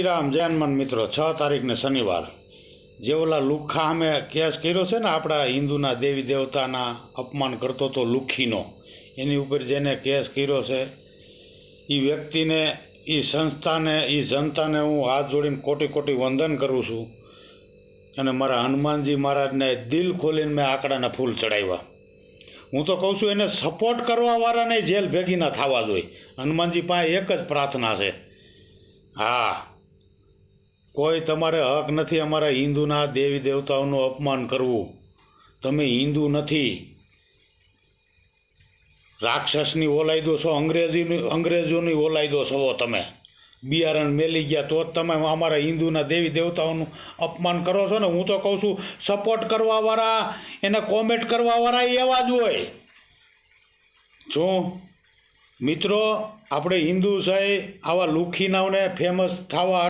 શ્રી રામ જય હનુમાન મિત્રો 6 તારીખને શનિવાર જે ઓલા લુખ્ખા અમે કેસ કર્યો છે ને આપણા હિન્દુના દેવી દેવતાના અપમાન કરતો તો લુખ્ખીનો એની ઉપર જેને કેસ કર્યો છે એ વ્યક્તિને એ સંસ્થાને એ જનતાને હું હાથ જોડીને કોટી કોટી વંદન કરું છું અને મારા હનુમાનજી મહારાજને દિલ ખોલીને મેં આંકડાના ફૂલ ચડાવ્યા. હું તો કહું છું એને સપોર્ટ કરવાવાળાને જેલ ભેગી ના થવા જોઈએ. હનુમાનજી પાસે એક જ પ્રાર્થના છે, હા, કોઈ તમારે હક નથી અમારા હિન્દુના દેવી દેવતાઓનું અપમાન કરવું. તમે હિન્દુ નથી, રાક્ષસની ઓલાયદો છો, અંગ્રેજોની ઓલાયદો છો. તમે બિયારણ મેલી ગયા તો જ તમે અમારા હિન્દુના દેવી દેવતાઓનું અપમાન કરો છો ને. હું તો કહું છું સપોર્ટ કરવાવાળા, એને કોમેન્ટ કરવાવાળા એવા જ હોય. જો મિત્રો આપણે હિન્દુ છે, આવા લુખ્ખીનાઓને ફેમસ થવા